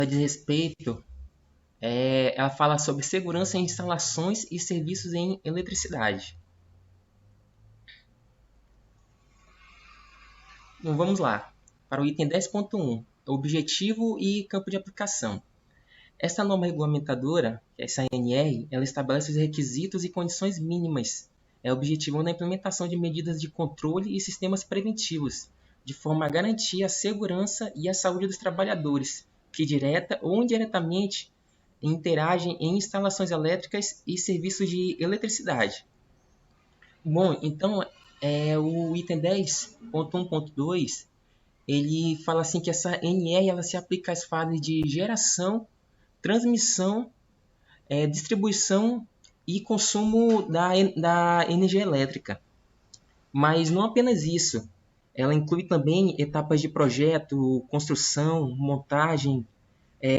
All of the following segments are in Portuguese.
diz respeito, ela fala sobre segurança em instalações e serviços em eletricidade. Então, vamos lá, para o item 10.1, objetivo e campo de aplicação. Essa norma regulamentadora, essa ANR, ela estabelece os requisitos e condições mínimas, objetivando a implementação de medidas de controle e sistemas preventivos, de forma a garantir a segurança e a saúde dos trabalhadores, que direta ou indiretamente interagem em instalações elétricas e serviços de eletricidade. Bom, então, o item 10.1.2, ele fala assim que essa NR ela se aplica às fases de geração, transmissão, distribuição e consumo da energia elétrica. Mas não apenas isso, ela inclui também etapas de projeto, construção, montagem,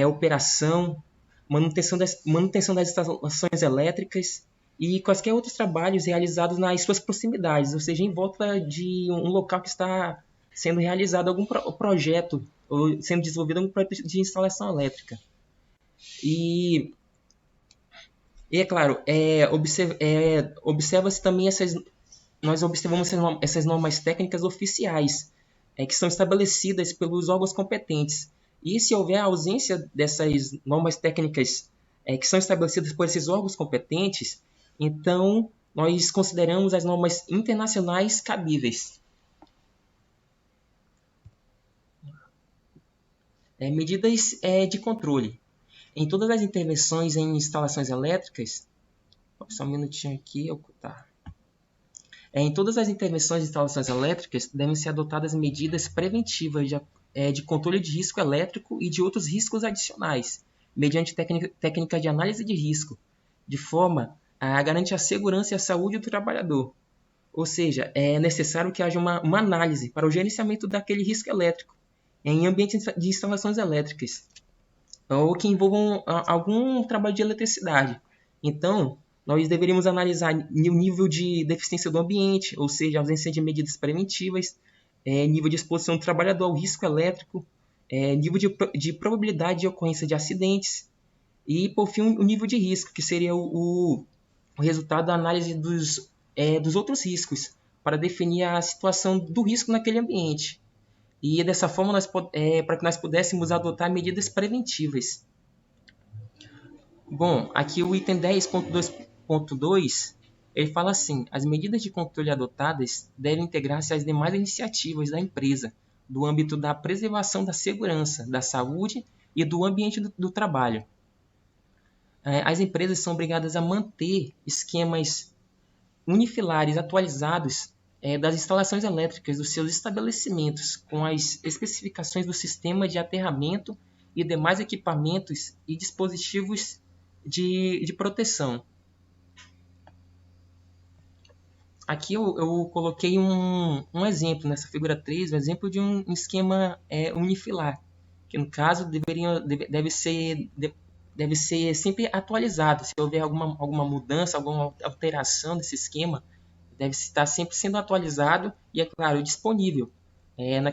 operação, manutenção das instalações elétricas e quaisquer outros trabalhos realizados nas suas proximidades, ou seja, em volta de um local que está sendo realizado algum projeto ou sendo desenvolvido algum projeto de instalação elétrica. E é claro, observa-se também nós observamos essas normas técnicas oficiais, que são estabelecidas pelos órgãos competentes. E se houver a ausência dessas normas técnicas que são estabelecidas por esses órgãos competentes, então nós consideramos as normas internacionais cabíveis. Medidas de controle. Em todas as intervenções em instalações elétricas, só um minutinho aqui, ocultar. Em todas as intervenções de instalações elétricas, devem ser adotadas medidas preventivas de controle de risco elétrico e de outros riscos adicionais, mediante técnicas de análise de risco, de forma a garantir a segurança e a saúde do trabalhador. Ou seja, é necessário que haja uma análise para o gerenciamento daquele risco elétrico em ambientes de instalações elétricas, ou que envolvam algum trabalho de eletricidade. Então, nós deveríamos analisar o nível de deficiência do ambiente, ou seja, ausência de medidas preventivas, nível de exposição do trabalhador ao risco elétrico, nível de probabilidade de ocorrência de acidentes e, por fim, o nível de risco, que seria o resultado da análise dos outros riscos, para definir a situação do risco naquele ambiente. E dessa forma, para que nós pudéssemos adotar medidas preventivas. Bom, aqui o item 10.2.2, ele fala assim: as medidas de controle adotadas devem integrar-se às demais iniciativas da empresa, do âmbito da preservação da segurança, da saúde e do ambiente do trabalho. As empresas são obrigadas a manter esquemas unifilares atualizados das instalações elétricas dos seus estabelecimentos, com as especificações do sistema de aterramento e demais equipamentos e dispositivos de proteção. Aqui eu coloquei um exemplo nessa figura 3, um exemplo de um esquema unifilar, que no caso deve ser sempre atualizado. Se houver alguma mudança, alguma alteração desse esquema, deve estar sempre sendo atualizado e, é claro, disponível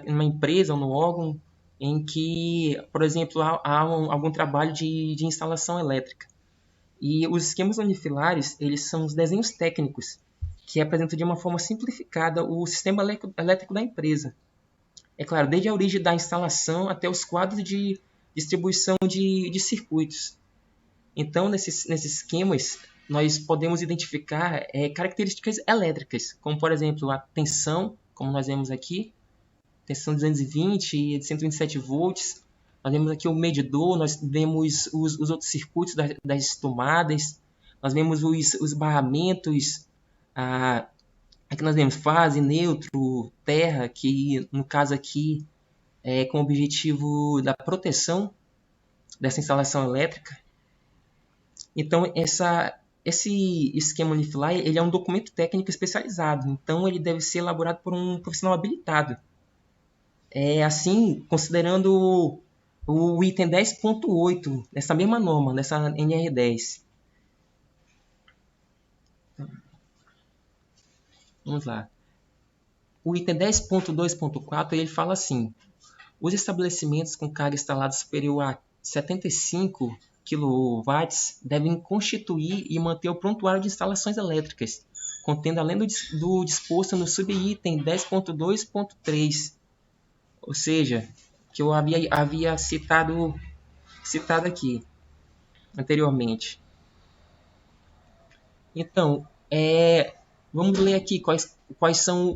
numa empresa ou no órgão em que, por exemplo, há algum trabalho de instalação elétrica. E os esquemas unifilares, eles são os desenhos técnicos que apresentam de uma forma simplificada o sistema elétrico da empresa. É claro, desde a origem da instalação até os quadros de distribuição de circuitos. Então, nesses esquemas, nós podemos identificar características elétricas, como, por exemplo, a tensão, como nós vemos aqui, tensão de 220 e de 127 volts. Nós vemos aqui o medidor, nós vemos os outros circuitos das tomadas, nós vemos os barramentos, aqui nós vemos fase, neutro, terra, que no caso aqui é com o objetivo da proteção dessa instalação elétrica. Então, esse esquema unifilar ele é um documento técnico especializado, então ele deve ser elaborado por um profissional habilitado. Assim, considerando o item 10.8 dessa mesma norma, dessa NR10. Vamos lá. O item 10.2.4 ele fala assim: os estabelecimentos com carga instalada superior a 75 kW devem constituir e manter o prontuário de instalações elétricas, contendo além do disposto no subitem 10.2.3, ou seja, que eu havia citado aqui anteriormente. Então, vamos ler aqui quais são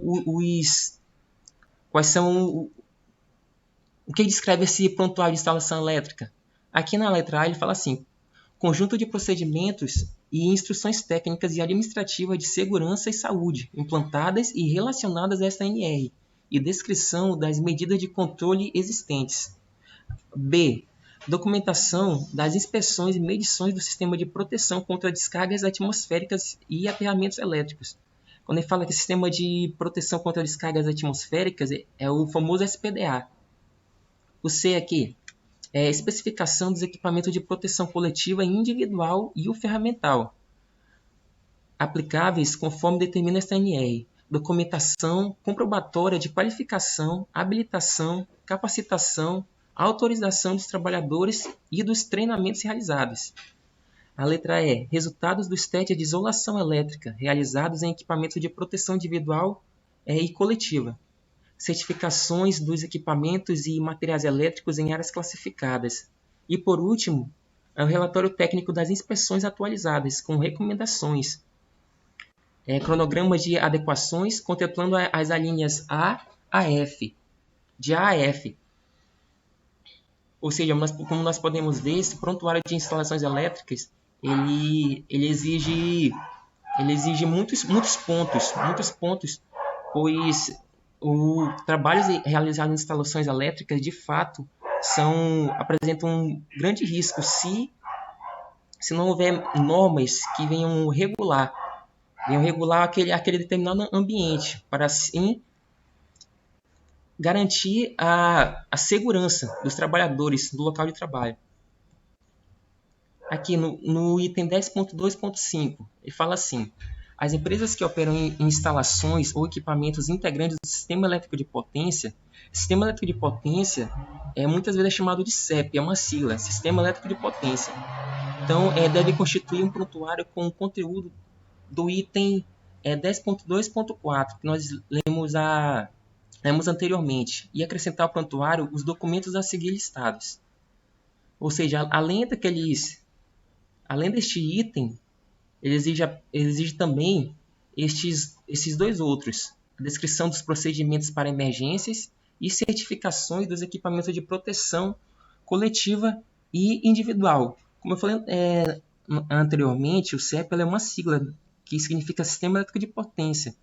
o que descreve esse prontuário de instalação elétrica. Aqui na letra A ele fala assim: conjunto de procedimentos e instruções técnicas e administrativas de segurança e saúde implantadas e relacionadas a esta NR e descrição das medidas de controle existentes. B. Documentação das inspeções e medições do sistema de proteção contra descargas atmosféricas e aterramentos elétricos. Quando ele fala que sistema de proteção contra descargas atmosféricas é o famoso SPDA. O C aqui é especificação dos equipamentos de proteção coletiva individual e o ferramental, aplicáveis conforme determina esta NR. Documentação comprobatória de qualificação, habilitação, capacitação, autorização dos trabalhadores e dos treinamentos realizados. A letra E. Resultados dos testes de isolação elétrica realizados em equipamentos de proteção individual e coletiva. Certificações dos equipamentos e materiais elétricos em áreas classificadas. E, por último, é o relatório técnico das inspeções atualizadas, com recomendações. Cronograma de adequações, contemplando as alíneas A a F. De A a F. Ou seja, como nós podemos ver, esse prontuário de instalações elétricas, ele exige muitos pontos, pois o trabalhos realizados em instalações elétricas, de fato, apresentam um grande risco se não houver normas que venham regular aquele determinado ambiente, para assim garantir a segurança dos trabalhadores do local de trabalho. Aqui no item 10.2.5, ele fala assim: as empresas que operam em instalações ou equipamentos integrantes do sistema elétrico de potência, muitas vezes é chamado de CEP, é uma sigla, Sistema Elétrico de Potência. Então, deve constituir um prontuário com o conteúdo do item 10.2.4, que nós lemos anteriormente, e acrescentar ao prontuário os documentos a seguir listados. Ou seja, além deste item, ele exige também estes dois outros: a descrição dos procedimentos para emergências e certificações dos equipamentos de proteção coletiva e individual. Como eu falei anteriormente, o CEP é uma sigla que significa Sistema Elétrico de Potência,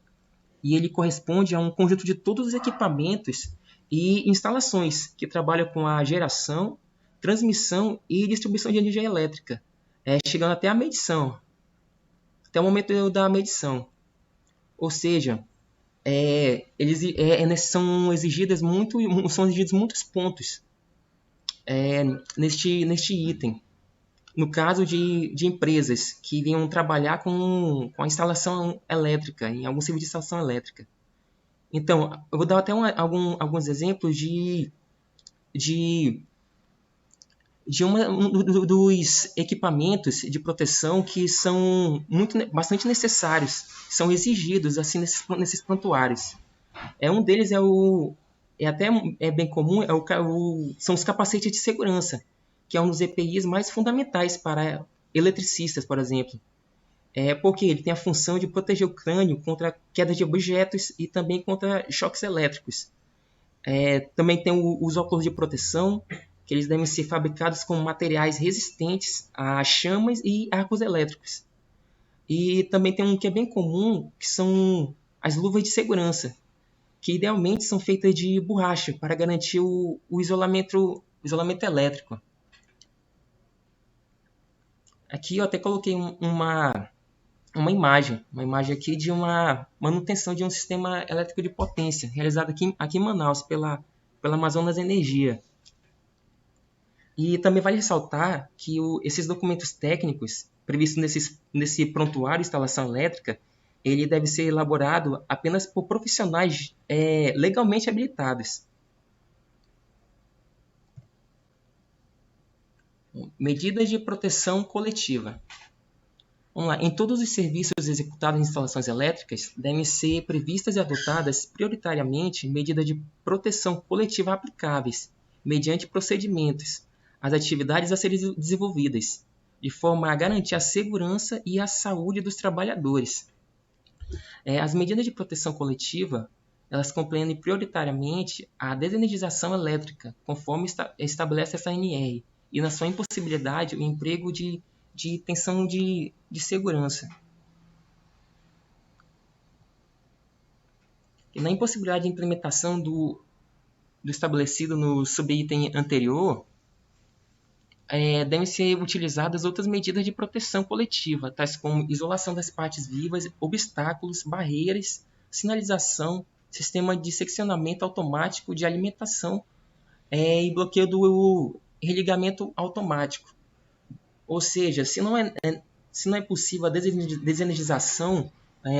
e ele corresponde a um conjunto de todos os equipamentos e instalações que trabalham com a geração, transmissão e distribuição de energia elétrica, chegando até a medição, até o momento da medição. Ou seja, são exigidos muitos pontos neste item. No caso de empresas que venham trabalhar com a instalação elétrica, em algum serviço de instalação elétrica. Então, eu vou dar até alguns exemplos dos equipamentos de proteção que são bastante necessários, são exigidos assim nesses prontuários. Um deles é bem comum, são os capacetes de segurança, que é um dos EPIs mais fundamentais para eletricistas, por exemplo. Porque ele tem a função de proteger o crânio contra queda de objetos e também contra choques elétricos. Também tem os óculos de proteção, que eles devem ser fabricados com materiais resistentes a chamas e arcos elétricos. E também tem um que é bem comum, que são as luvas de segurança, que idealmente são feitas de borracha para garantir o isolamento elétrico. Aqui eu até coloquei uma imagem aqui de uma manutenção de um sistema elétrico de potência, realizado aqui em Manaus, pela Amazonas Energia. E também vale ressaltar que esses documentos técnicos previstos nesse prontuário de instalação elétrica, ele deve ser elaborado apenas por profissionais legalmente habilitados. Medidas de proteção coletiva. Vamos lá. Em todos os serviços executados em instalações elétricas, devem ser previstas e adotadas prioritariamente medidas de proteção coletiva aplicáveis, mediante procedimentos, às atividades a serem desenvolvidas, de forma a garantir a segurança e a saúde dos trabalhadores. As medidas de proteção coletiva, elas compreendem prioritariamente a desenergização elétrica, conforme estabelece essa ANR, e na sua impossibilidade o emprego de tensão de segurança. E na impossibilidade de implementação do estabelecido no subitem anterior, devem ser utilizadas outras medidas de proteção coletiva, tais como isolação das partes vivas, obstáculos, barreiras, sinalização, sistema de seccionamento automático de alimentação e bloqueio do religamento automático. Ou seja, se não é possível a desenergização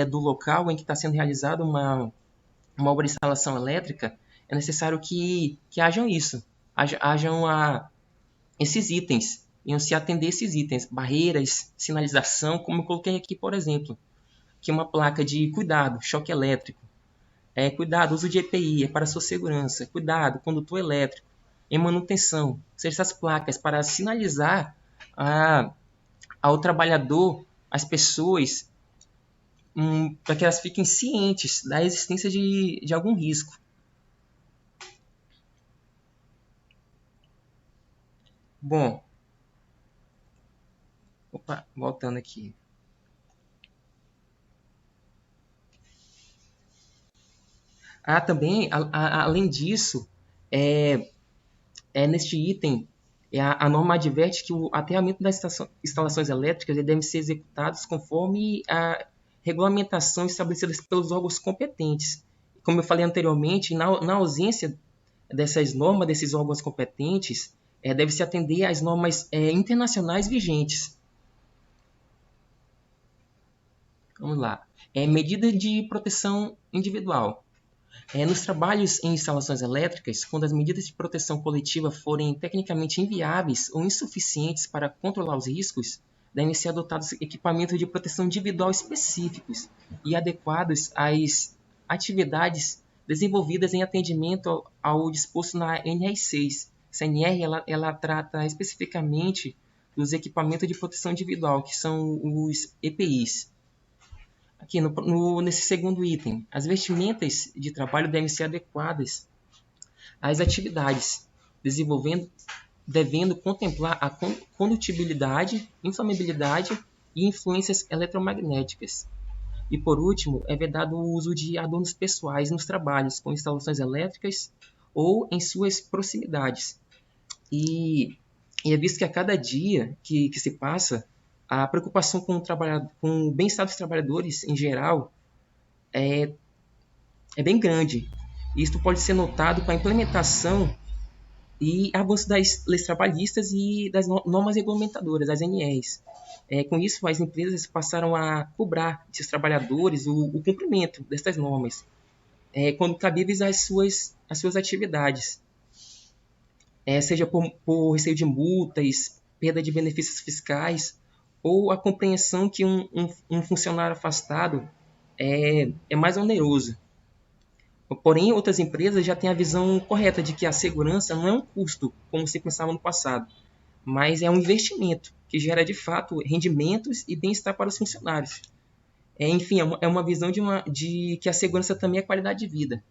do local em que está sendo realizada uma obra de instalação elétrica, é necessário que hajam isso, hajam esses itens, iam se atender esses itens, barreiras, sinalização, como eu coloquei aqui, por exemplo, que é uma placa de cuidado, choque elétrico, cuidado, uso de EPI, é para a sua segurança, cuidado, condutor elétrico, em manutenção, ou seja, essas placas para sinalizar ao trabalhador, às pessoas, para que elas fiquem cientes da existência de algum risco. Bom, voltando aqui. Também, além disso, neste item, a norma adverte que o aterramento das instalações elétricas devem ser executados conforme a regulamentação estabelecida pelos órgãos competentes. Como eu falei anteriormente, na ausência dessas normas, desses órgãos competentes, deve-se atender às normas internacionais vigentes. Vamos lá. Medida de proteção individual. Nos trabalhos em instalações elétricas, quando as medidas de proteção coletiva forem tecnicamente inviáveis ou insuficientes para controlar os riscos, devem ser adotados equipamentos de proteção individual específicos e adequados às atividades desenvolvidas em atendimento ao disposto na NR6. Essa NR ela trata especificamente dos equipamentos de proteção individual, que são os EPIs. Aqui nesse segundo item, as vestimentas de trabalho devem ser adequadas às atividades, devendo contemplar a condutibilidade, inflamabilidade e influências eletromagnéticas. E por último, é vedado o uso de adornos pessoais nos trabalhos com instalações elétricas ou em suas proximidades. E é visto que a cada dia que se passa, a preocupação com o bem-estar dos trabalhadores em geral é bem grande. Isto pode ser notado com a implementação e avanço das leis trabalhistas e das normas regulamentadoras, as NRs. Com isso, as empresas passaram a cobrar de seus trabalhadores o cumprimento dessas normas, quando cabíveis às suas atividades, seja por receio de multas, perda de benefícios fiscais, ou a compreensão que um funcionário afastado é mais oneroso. Porém, outras empresas já têm a visão correta de que a segurança não é um custo, como se pensava no passado, mas é um investimento que gera, de fato, rendimentos e bem-estar para os funcionários. Enfim, é uma visão de que a segurança também é qualidade de vida.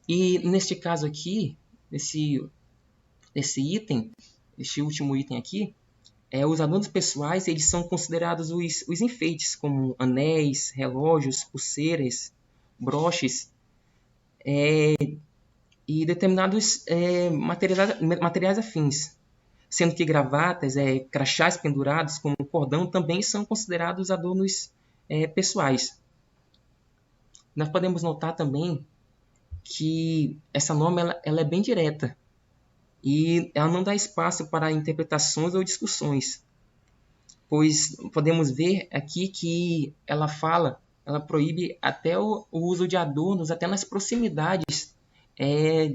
E, neste caso aqui, nesse item, este último item aqui, os adornos pessoais eles são considerados os enfeites, como anéis, relógios, pulseiras, broches e determinados materiais afins, sendo que gravatas, crachás pendurados, como cordão, também são considerados adornos pessoais. Nós podemos notar também que essa norma ela é bem direta, e ela não dá espaço para interpretações ou discussões, pois podemos ver aqui que ela proíbe até o uso de adornos até nas proximidades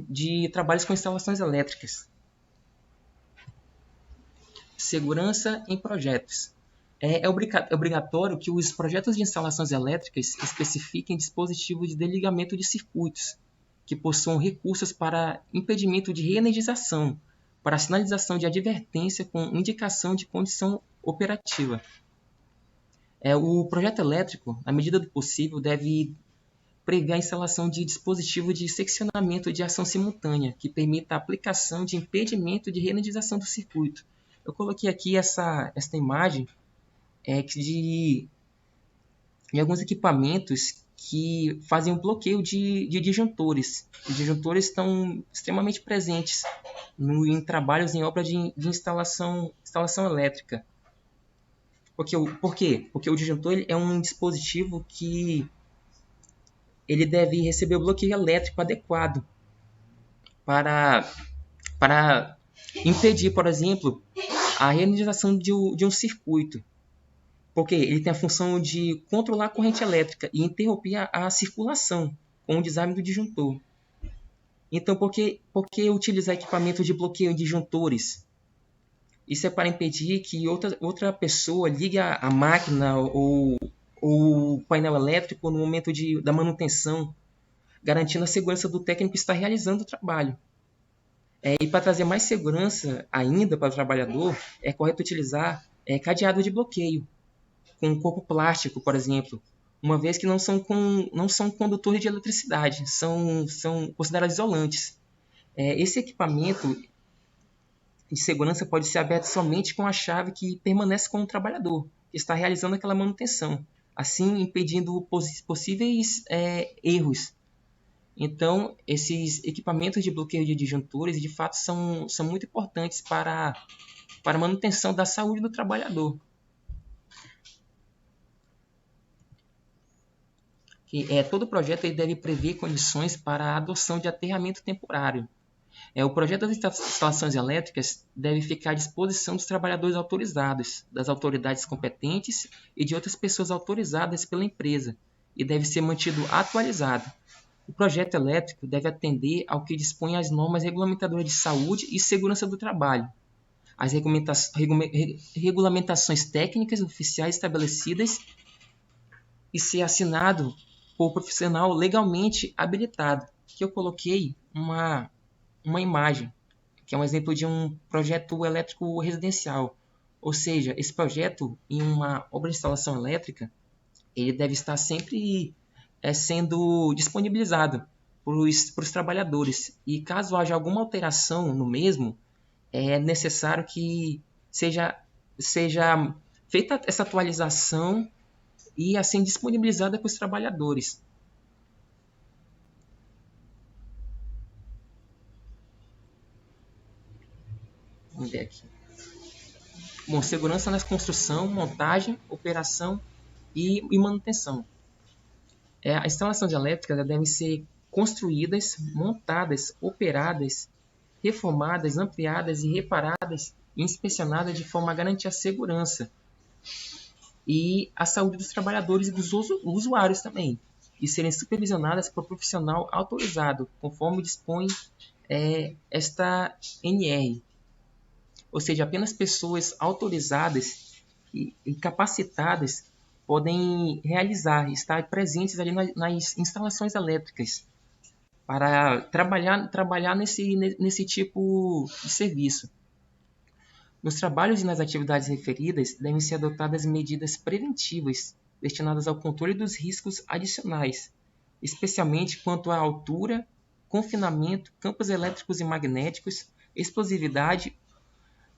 de trabalhos com instalações elétricas. Segurança em projetos. É obrigatório que os projetos de instalações elétricas especifiquem dispositivos de desligamento de circuitos, que possuam recursos para impedimento de reenergização, para sinalização de advertência com indicação de condição operativa. O projeto elétrico, na medida do possível, deve prever a instalação de dispositivo de seccionamento de ação simultânea, que permita a aplicação de impedimento de reenergização do circuito. Eu coloquei aqui esta imagem de alguns equipamentos que fazem um bloqueio de disjuntores. Os disjuntores estão extremamente presentes em trabalhos em obras de instalação elétrica. Por quê? Porque o disjuntor é um dispositivo que ele deve receber o bloqueio elétrico adequado para impedir, por exemplo, a reenergização de um circuito. Porque ele tem a função de controlar a corrente elétrica e interromper a circulação com o desarme do disjuntor. Então, por que utilizar equipamento de bloqueio de disjuntores? Isso é para impedir que outra pessoa ligue a máquina ou o painel elétrico no momento da manutenção, garantindo a segurança do técnico que está realizando o trabalho. E para trazer mais segurança ainda para o trabalhador, é correto utilizar cadeado de bloqueio, com um corpo plástico, por exemplo, uma vez que não são condutores de eletricidade, são considerados isolantes. Esse equipamento de segurança pode ser aberto somente com a chave que permanece com o trabalhador, que está realizando aquela manutenção, assim impedindo possíveis erros. Então, esses equipamentos de bloqueio de disjuntores, de fato, são muito importantes para a manutenção da saúde do trabalhador. Todo projeto ele deve prever condições para a adoção de aterramento temporário. O projeto das instalações elétricas deve ficar à disposição dos trabalhadores autorizados, das autoridades competentes e de outras pessoas autorizadas pela empresa, e deve ser mantido atualizado. O projeto elétrico deve atender ao que dispõem as normas regulamentadoras de saúde e segurança do trabalho, as regulamentações técnicas oficiais estabelecidas e ser assinado por profissional legalmente habilitado. Que eu coloquei uma imagem, que é um exemplo de um projeto elétrico residencial. Ou seja, esse projeto, em uma obra de instalação elétrica, ele deve estar sempre sendo disponibilizado para os trabalhadores. E caso haja alguma alteração no mesmo, é necessário que seja feita essa atualização e assim disponibilizada para os trabalhadores. Vamos ver aqui. Bom, segurança na construção, montagem, operação e manutenção. As instalações elétricas devem ser construídas, montadas, operadas, reformadas, ampliadas e reparadas e inspecionadas de forma a garantir a segurança e a saúde dos trabalhadores e dos usuários também, e serem supervisionadas por profissional autorizado, conforme dispõe esta NR. Ou seja, apenas pessoas autorizadas e capacitadas podem estar presentes ali nas instalações elétricas para trabalhar nesse tipo de serviço. Nos trabalhos e nas atividades referidas, devem ser adotadas medidas preventivas destinadas ao controle dos riscos adicionais, especialmente quanto à altura, confinamento, campos elétricos e magnéticos, explosividade,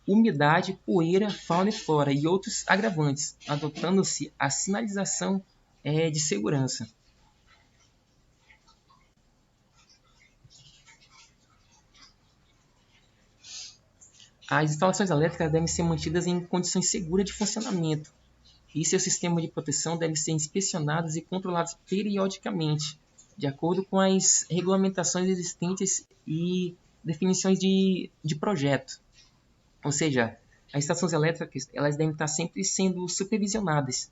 umidade, poeira, fauna e flora e outros agravantes, adotando-se a sinalização de segurança. As instalações elétricas devem ser mantidas em condições seguras de funcionamento e seus sistemas de proteção devem ser inspecionados e controlados periodicamente, de acordo com as regulamentações existentes e definições de projeto. Ou seja, as estações elétricas elas devem estar sempre sendo supervisionadas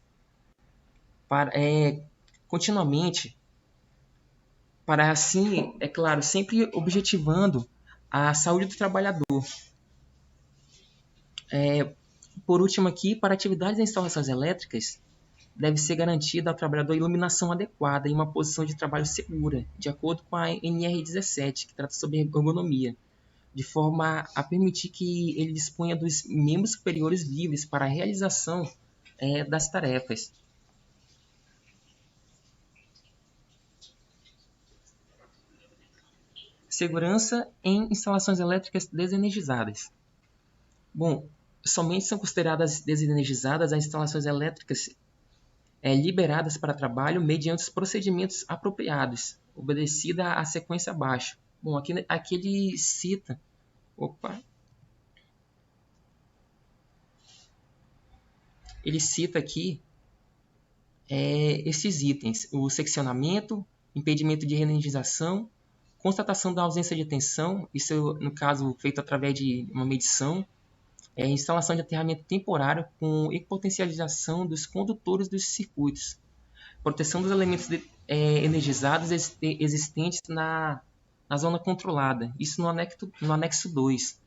continuamente, para assim, é claro, sempre objetivando a saúde do trabalhador. Por último aqui, para atividades de instalações elétricas, deve ser garantida ao trabalhador iluminação adequada e uma posição de trabalho segura, de acordo com a NR17, que trata sobre ergonomia, de forma a permitir que ele disponha dos membros superiores livres para a realização das tarefas. Segurança em instalações elétricas desenergizadas. Bom, somente são consideradas desenergizadas as instalações elétricas liberadas para trabalho mediante os procedimentos apropriados, obedecida a sequência abaixo. Bom, aqui ele cita... Opa! Ele cita aqui esses itens: o seccionamento, impedimento de reenergização, constatação da ausência de tensão, isso no caso feito através de uma medição, instalação de aterramento temporário com equipotencialização dos condutores dos circuitos, proteção dos elementos energizados existentes na zona controlada, isso no anexo 2.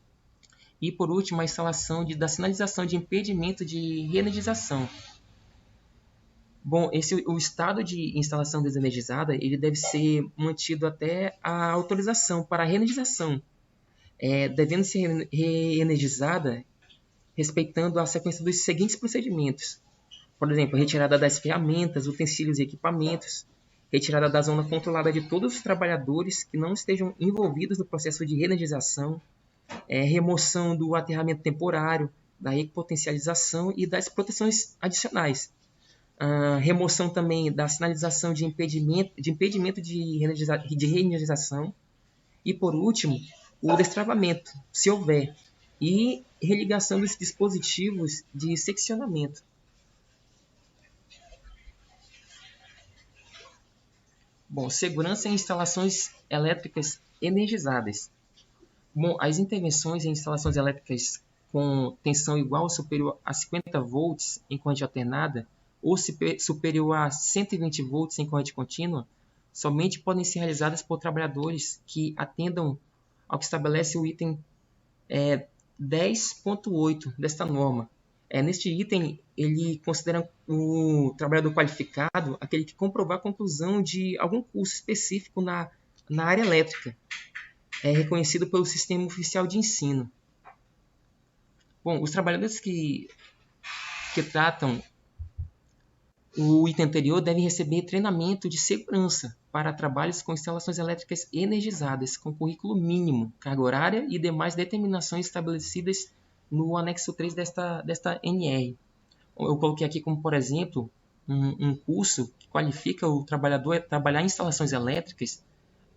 E, por último, a instalação da sinalização de impedimento de reenergização. Bom, o estado de instalação desenergizada ele deve ser mantido até a autorização para a reenergização, devendo ser reenergizada respeitando a sequência dos seguintes procedimentos. Por exemplo, retirada das ferramentas, utensílios e equipamentos, retirada da zona controlada de todos os trabalhadores que não estejam envolvidos no processo de reenergização, remoção do aterramento temporário, da equipotencialização e das proteções adicionais. Remoção também da sinalização de impedimento de reenergização. E, por último, o destravamento, se houver, e religação dos dispositivos de seccionamento. Bom, segurança em instalações elétricas energizadas. Bom, as intervenções em instalações elétricas com tensão igual ou superior a 50 volts em corrente alternada ou superior a 120 volts em corrente contínua somente podem ser realizadas por trabalhadores que atendam ao que estabelece o item 10.8 desta norma. Neste item, ele considera o trabalhador qualificado aquele que comprovar a conclusão de algum curso específico na área elétrica, reconhecido pelo Sistema Oficial de Ensino. Bom, os trabalhadores que tratam o item anterior devem receber treinamento de segurança para trabalhos com instalações elétricas energizadas, com currículo mínimo, carga horária e demais determinações estabelecidas no anexo 3 desta NR. Eu coloquei aqui como, por exemplo, um curso que qualifica o trabalhador a trabalhar em instalações elétricas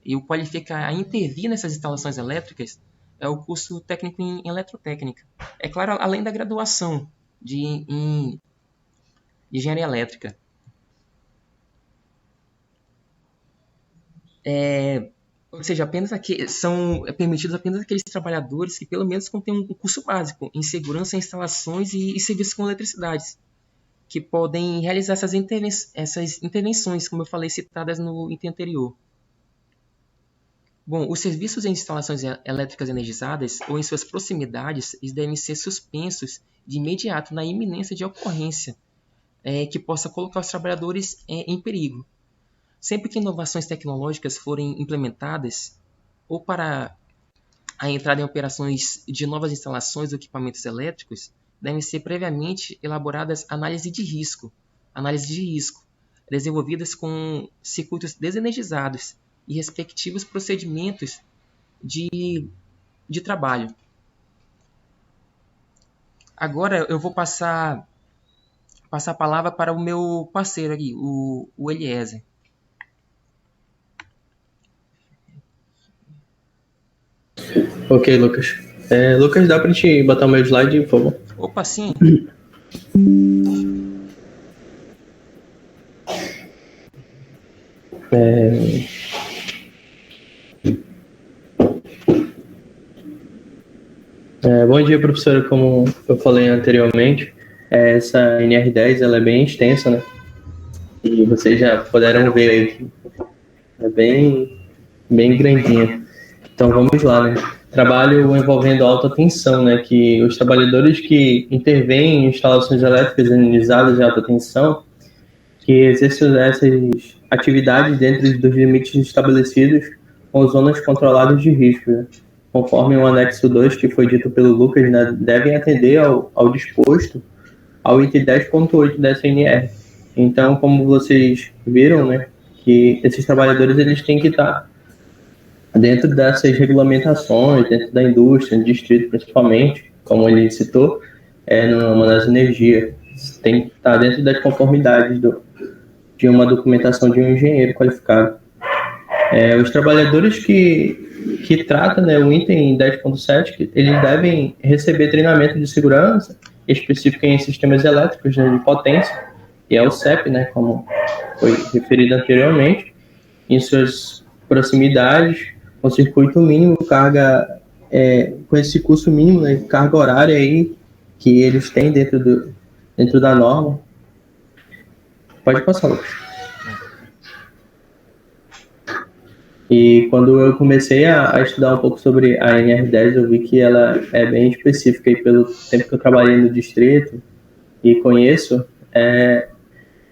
e o qualifica a intervir nessas instalações elétricas, é o curso técnico em eletrotécnica. É claro, além da graduação em engenharia elétrica. Ou seja, são permitidos apenas aqueles trabalhadores que pelo menos contêm um curso básico em segurança em instalações e serviços com eletricidade, que podem realizar essas intervenções, como eu falei, citadas no item anterior. Bom, os serviços em instalações elétricas energizadas ou em suas proximidades eles devem ser suspensos de imediato na iminência de ocorrência que possa colocar os trabalhadores em perigo. Sempre que inovações tecnológicas forem implementadas ou para a entrada em operações de novas instalações ou equipamentos elétricos, devem ser previamente elaboradas análises de risco, desenvolvidas com circuitos desenergizados e respectivos procedimentos de trabalho. Agora eu vou passar a palavra para o meu parceiro aqui, o Eliezer. Ok, Lucas. Lucas, dá pra te botar o meu slide, por favor? Opa, sim. Bom dia, professora. Como eu falei anteriormente, essa NR10 ela é bem extensa, né? E vocês já puderam ver aí que é bem grandinha. Então vamos lá, né? trabalho envolvendo alta tensão, né, que os trabalhadores que intervêm em instalações elétricas ionizadas de alta tensão, que exercem essas atividades dentro dos limites estabelecidos com zonas controladas de risco, né? Conforme o anexo 2, que foi dito pelo Lucas, né, devem atender ao disposto ao item 10.8 dessa NR. Então, como vocês viram, né, que esses trabalhadores eles têm que estar dentro dessas regulamentações, dentro da indústria, no distrito principalmente, como ele citou, no manejo de energia. Tem que estar dentro das conformidades de uma documentação de um engenheiro qualificado. Os trabalhadores que tratam, né, o item 10.7, eles devem receber treinamento de segurança específico em sistemas elétricos, né, de potência, que é o CEP, né, como foi referido anteriormente, em suas proximidades, com circuito mínimo, carga, com esse curso mínimo, né, carga horária aí, que eles têm dentro da norma. Pode passar, Lucas. E quando eu comecei a estudar um pouco sobre a NR10, eu vi que ela é bem específica, e pelo tempo que eu trabalhei no distrito e conheço,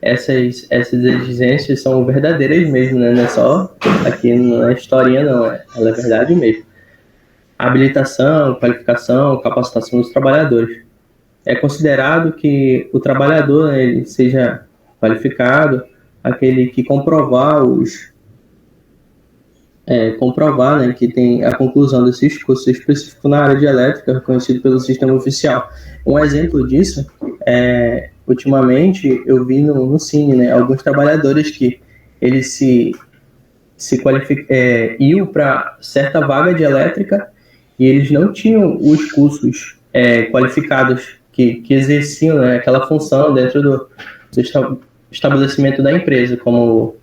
essas exigências são verdadeiras mesmo, né? Não é só aqui na historinha, não, ela é verdade mesmo. Habilitação, qualificação, capacitação dos trabalhadores. É considerado que o trabalhador, né, ele seja qualificado, aquele que comprovar né, que tem a conclusão desses cursos específicos na área de elétrica, reconhecido pelo sistema oficial. Um exemplo disso ultimamente eu vi no Cine, né, alguns trabalhadores que eles se iam para certa vaga de elétrica e eles não tinham os cursos qualificados que exerciam, né, aquela função dentro do estabelecimento da empresa, como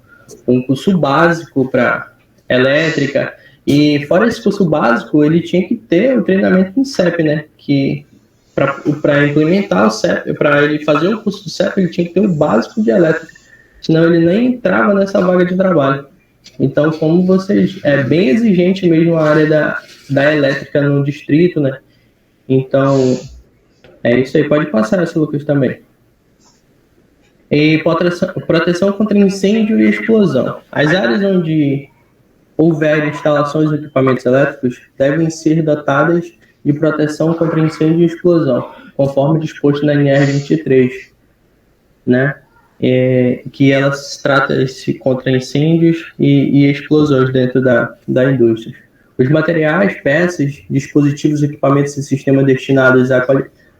um curso básico para elétrica. E fora esse curso básico, ele tinha que ter o treinamento em CEP, né, que para implementar o CEP, para ele fazer o curso do CEP, ele tinha que ter o básico de elétrica, senão ele nem entrava nessa vaga de trabalho. Então, como vocês, é bem exigente mesmo a área da elétrica no distrito, né? Então, é isso aí. Pode passar essa, Lucas, também. E proteção contra incêndio e explosão. As áreas onde houver instalações de equipamentos elétricos devem ser dotadas de proteção contra incêndio e explosão, conforme disposto na NR23, né? Que ela trata-se contra incêndios e explosões dentro da indústria. Os materiais, peças, dispositivos, equipamentos e sistemas destinados à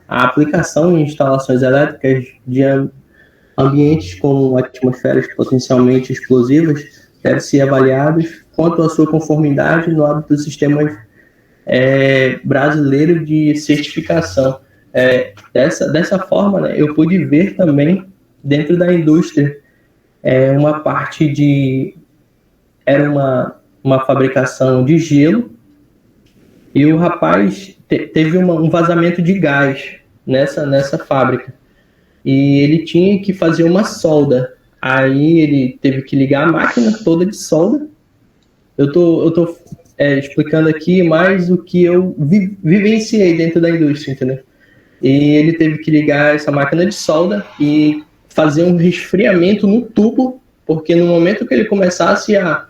aplicação em instalações elétricas de ambientes com atmosferas potencialmente explosivas devem ser avaliados quanto à sua conformidade no âmbito do sistema brasileiro de certificação. Dessa forma, né, eu pude ver também dentro da indústria uma parte era uma fabricação de gelo, e o rapaz teve um vazamento de gás nessa fábrica, e ele tinha que fazer uma solda. Aí ele teve que ligar a máquina toda de solda. Eu tô explicando aqui mais o que eu vivenciei dentro da indústria, entendeu? E ele teve que ligar essa máquina de solda e fazer um resfriamento no tubo, porque no momento que ele começasse a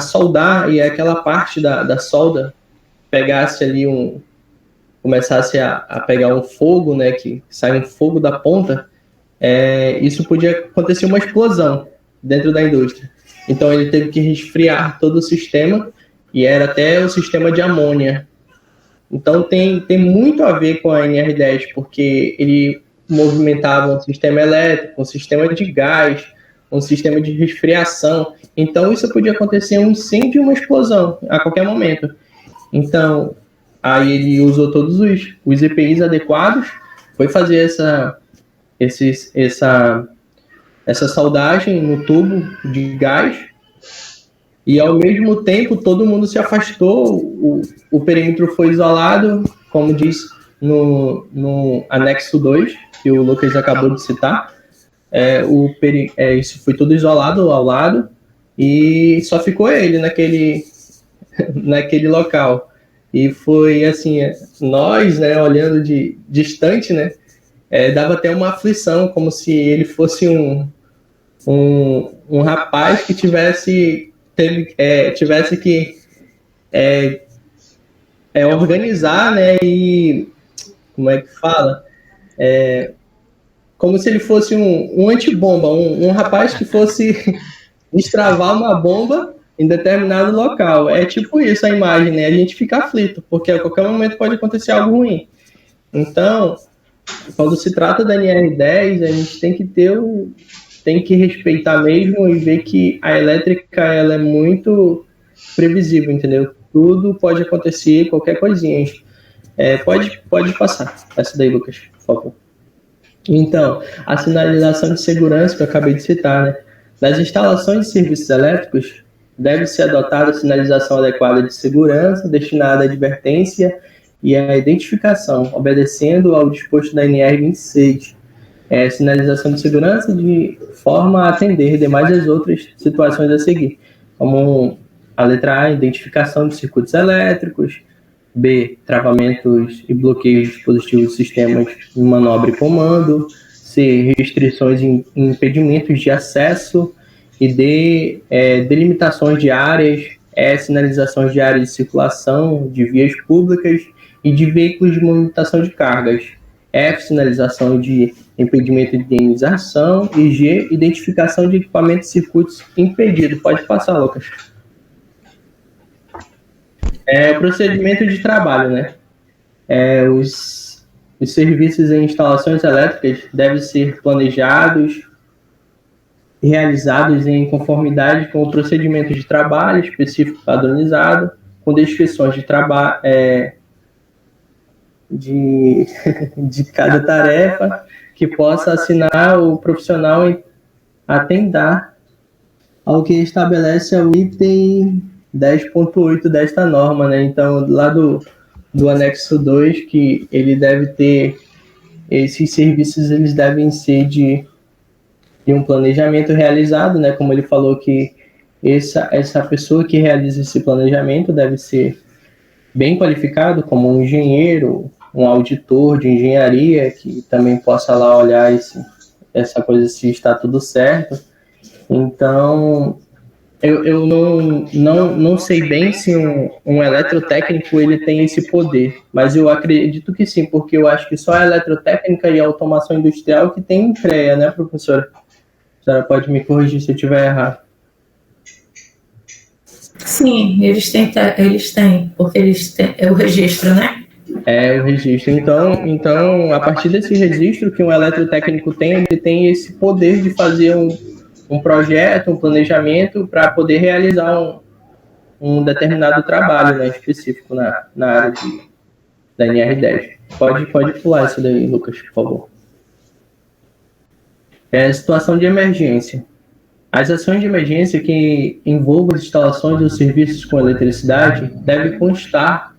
soldar e aquela parte da solda pegasse ali começasse a pegar um fogo, né, que sai um fogo da ponta, isso podia acontecer uma explosão dentro da indústria. Então ele teve que resfriar todo o sistema, e era até o sistema de amônia. Então tem muito a ver com a NR10, porque ele movimentava um sistema elétrico, um sistema de gás, um sistema de resfriação. Então isso podia acontecer um incêndio e uma explosão a qualquer momento. Então aí ele usou todos os EPIs adequados, foi fazer essa soldagem no tubo de gás, e ao mesmo tempo todo mundo se afastou, o perímetro foi isolado, como diz no anexo 2, que o Lucas acabou de citar. Isso foi tudo isolado ao lado, e só ficou ele naquele local. E foi assim, nós, né, olhando de distante, né, dava até uma aflição, como se ele fosse um rapaz que tivesse que organizar, né, e como é que fala? Como se ele fosse um antibomba, um rapaz que fosse destravar uma bomba em determinado local. É tipo isso a imagem, né? A gente fica aflito, porque a qualquer momento pode acontecer algo ruim. Então, quando se trata da NR10, a gente tem que respeitar mesmo e ver que a elétrica ela é muito previsível, entendeu? Tudo pode acontecer, qualquer coisinha. Pode passar. Essa daí, Lucas, por favor. Então, a sinalização de segurança que eu acabei de citar, né? Nas instalações de serviços elétricos, deve ser adotada a sinalização adequada de segurança, destinada à advertência e à identificação, obedecendo ao disposto da NR 26. Sinalização de segurança de forma a atender demais as outras situações a seguir, como a letra A, identificação de circuitos elétricos, B, travamentos e bloqueios de dispositivos de sistemas de manobra e comando, C, restrições e impedimentos de acesso, e D, delimitações de áreas, sinalizações de áreas de circulação, de vias públicas e de veículos de movimentação de cargas, F, sinalização de impedimento de indenização, e G, identificação de equipamentos e circuitos impedidos. Pode passar, Lucas. Procedimento de trabalho, né? Os serviços em instalações elétricas devem ser planejados e realizados em conformidade com o procedimento de trabalho específico padronizado, com descrições de trabalho de cada tarefa que possa assinar o profissional e atender ao que estabelece o item 10.8 desta norma, né? Então, lá do anexo 2, que ele deve ter, esses serviços eles devem ser de um planejamento realizado, né? Como ele falou que essa pessoa que realiza esse planejamento deve ser bem qualificado, como um engenheiro, um auditor de engenharia, que também possa lá olhar essa coisa se está tudo certo. Então, eu não sei bem se um eletrotécnico ele tem esse poder, mas eu acredito que sim, porque eu acho que só a eletrotécnica e a automação industrial que tem em CREA, né, professora? A senhora pode me corrigir se eu estiver errado. Sim, eles têm, porque eles têm, o registro, né? O registro. Então, a partir desse registro que um eletrotécnico tem, ele tem esse poder de fazer um projeto, um planejamento para poder realizar um determinado trabalho, né, específico na área da NR10. Pode pular isso daí, Lucas, por favor. Situação de emergência. As ações de emergência que envolvam as instalações ou serviços com eletricidade devem constar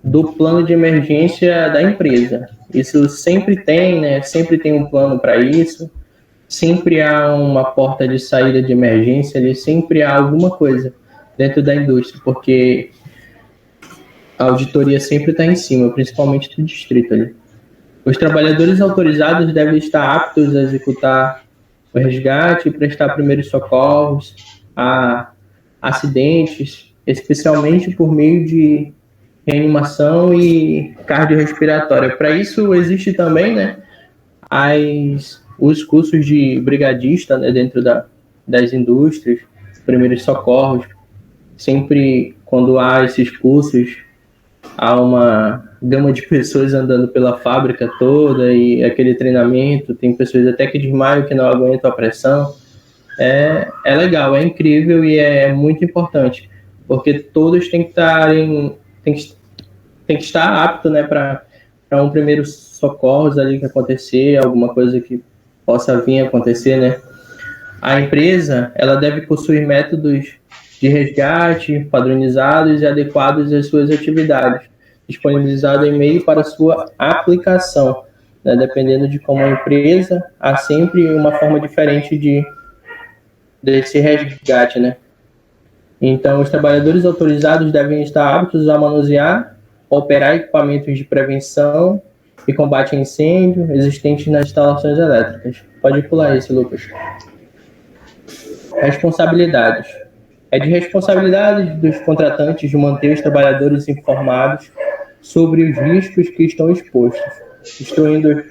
do plano de emergência da empresa. Isso sempre tem, né? Sempre tem um plano para isso. Sempre há uma porta de saída de emergência, ali sempre há alguma coisa dentro da indústria, porque a auditoria sempre está em cima, principalmente do distrito ali. Os trabalhadores autorizados devem estar aptos a executar o resgate e prestar primeiros socorros a acidentes, especialmente por meio de reanimação e cardiorrespiratória. Para isso existe também, né, os cursos de brigadista, né, dentro das indústrias, primeiros socorros. Sempre quando há esses cursos, há uma gama de pessoas andando pela fábrica toda e aquele treinamento, tem pessoas até que desmaiam, que não aguentam a pressão. É legal, é incrível e é muito importante, porque todos têm que estar aptos, né, para um primeiro socorros ali que acontecer, alguma coisa que possa vir a acontecer, né? A empresa, ela deve possuir métodos de resgate padronizados e adequados às suas atividades, disponibilizado em meio para sua aplicação, né? Dependendo de como a empresa, há sempre uma forma diferente desse resgate, né? Então, os trabalhadores autorizados devem estar aptos a manusear, operar equipamentos de prevenção e combate a incêndio existentes nas instalações elétricas. Pode pular esse, Lucas. Responsabilidades. É de responsabilidade dos contratantes de manter os trabalhadores informados sobre os riscos que estão expostos, instruindo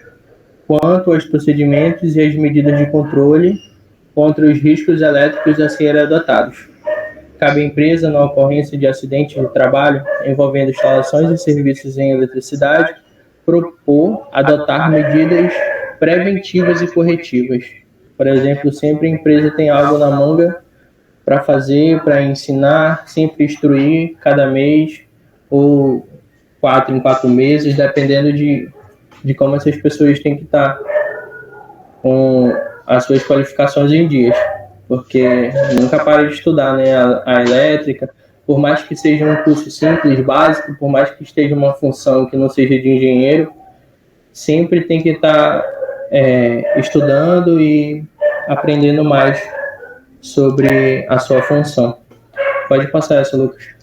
quanto aos procedimentos e as medidas de controle contra os riscos elétricos a serem adotados. Cabe à empresa, na ocorrência de acidentes de trabalho envolvendo instalações e serviços em eletricidade, propor adotar medidas preventivas e corretivas. Por exemplo, sempre a empresa tem algo na manga para fazer, para ensinar, sempre instruir cada mês ou 4 em 4 meses, dependendo de como essas pessoas têm que estar com as suas qualificações em dias, porque nunca para de estudar, né, a elétrica, por mais que seja um curso simples, básico, por mais que esteja uma função que não seja de engenheiro, sempre tem que estar estudando e aprendendo mais sobre a sua função. Pode passar essa, Lucas.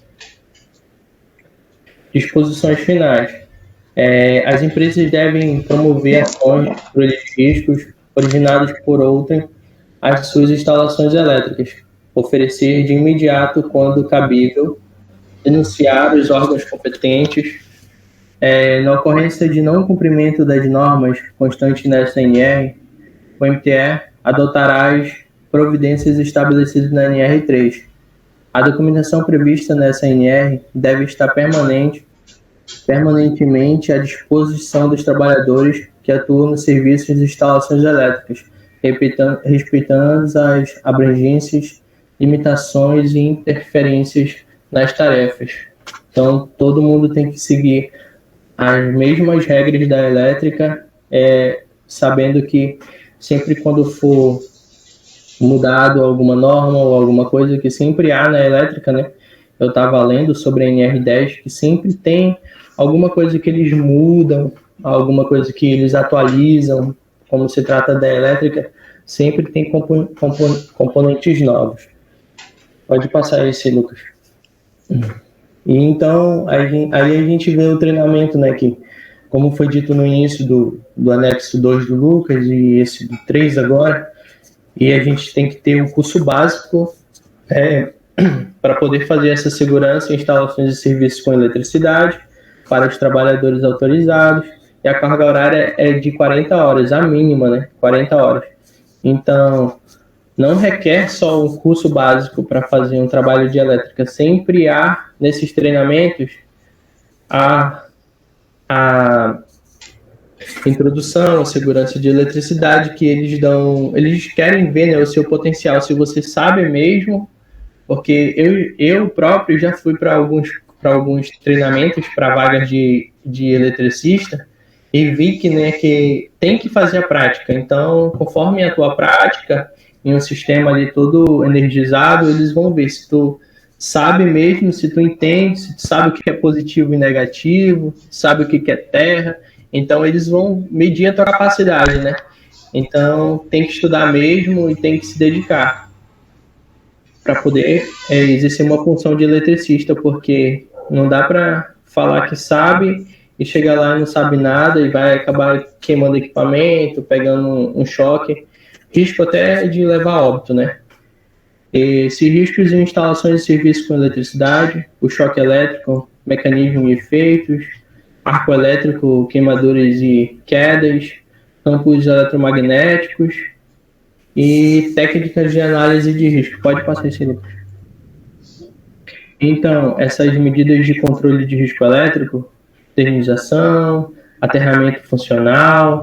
Disposições finais. As empresas devem promover ações de controle de riscos originados por outrem às suas instalações elétricas, oferecer de imediato, quando cabível, denunciar os órgãos competentes. Na ocorrência de não cumprimento das normas constantes nesta NR, o MTE adotará as providências estabelecidas na NR3. A documentação prevista nessa NR deve estar permanentemente à disposição dos trabalhadores que atuam nos serviços de instalações elétricas, respeitando as abrangências, limitações e interferências nas tarefas. Então, todo mundo tem que seguir as mesmas regras da elétrica, sabendo que sempre quando for mudado alguma norma ou alguma coisa, que sempre há na elétrica, né? Eu estava lendo sobre a NR10, que sempre tem alguma coisa que eles mudam, alguma coisa que eles atualizam, como se trata da elétrica, sempre tem componentes novos. Pode passar esse, Lucas. E então, aí a gente vê o treinamento, né, que, como foi dito no início do anexo 2 do Lucas e esse do 3 agora, e a gente tem que ter um curso básico para poder fazer essa segurança em instalações e serviços com eletricidade para os trabalhadores autorizados, e a carga horária é de 40 horas, a mínima, né? 40 horas. Então, não requer só um curso básico para fazer um trabalho de elétrica. Sempre há, nesses treinamentos, a introdução, segurança de eletricidade, que eles querem ver, né, o seu potencial, se você sabe mesmo, porque eu próprio já fui para alguns treinamentos para vagas de eletricista e vi que, né, que tem que fazer a prática. Então, conforme a tua prática em um sistema ali todo energizado, eles vão ver se tu sabe mesmo, se tu entende, se tu sabe o que é positivo e negativo, sabe o que é terra. Então, eles vão medir a tua capacidade, né? Então, tem que estudar mesmo e tem que se dedicar para poder exercer uma função de eletricista, porque não dá para falar que sabe e chegar lá e não sabe nada e vai acabar queimando equipamento, pegando um choque, risco até de levar a óbito, né? Esses riscos em instalações de serviços com eletricidade, o choque elétrico, mecanismo e efeitos, arco elétrico, queimaduras e quedas, campos eletromagnéticos e técnicas de análise de risco. Pode passar esse, Lucas. Então, essas medidas de controle de risco elétrico, termização, aterramento funcional,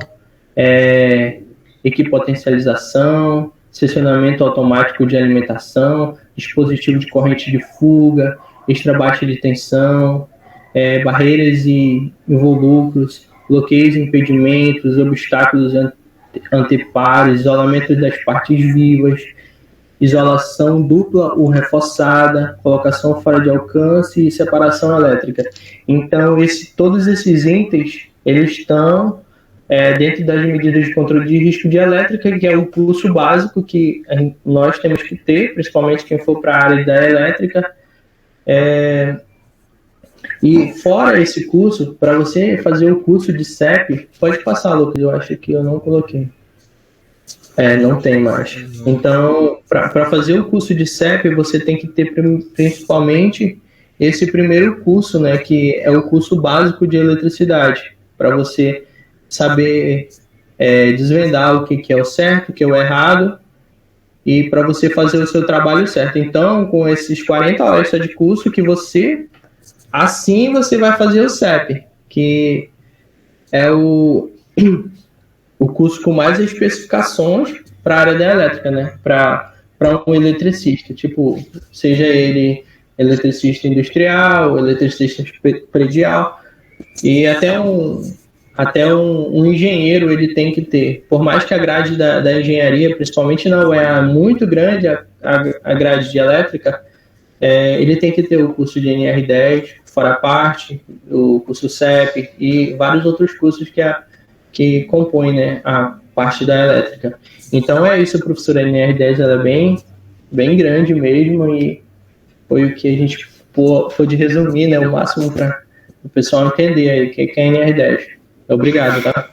equipotencialização, seccionamento automático de alimentação, dispositivo de corrente de fuga, extra baixa de tensão, barreiras e involucros, bloqueios e impedimentos, obstáculos anteparos, isolamento das partes vivas, isolação dupla ou reforçada, colocação fora de alcance e separação elétrica. Então, todos esses itens, eles estão dentro das medidas de controle de risco de elétrica, que é o curso básico que nós temos que ter, principalmente quem for para a área da elétrica. E fora esse curso, para você fazer o curso de CEP, pode passar, Lucas, eu acho que eu não coloquei. Não tem mais. Então, para fazer o curso de CEP, você tem que ter principalmente esse primeiro curso, né, que é o curso básico de eletricidade, para você saber desvendar o que é o certo, o que é o errado, e para você fazer o seu trabalho certo. Então, com esses 40 horas de curso que assim você vai fazer o CEP, que é o curso com mais especificações para a área da elétrica, né? Para um eletricista, tipo, seja ele eletricista industrial, eletricista predial, e até um engenheiro ele tem que ter. Por mais que a grade da engenharia, principalmente na UEA, é muito grande, a grade de elétrica, ele tem que ter o curso de NR10, fora a parte, o curso CEP e vários outros cursos que compõem, né, a parte da elétrica. Então é isso, professora. A NR10 ela é bem grande mesmo, e foi o que a gente pôde resumir, né, o máximo para o pessoal entender aí o que é a NR10. Obrigado, tá?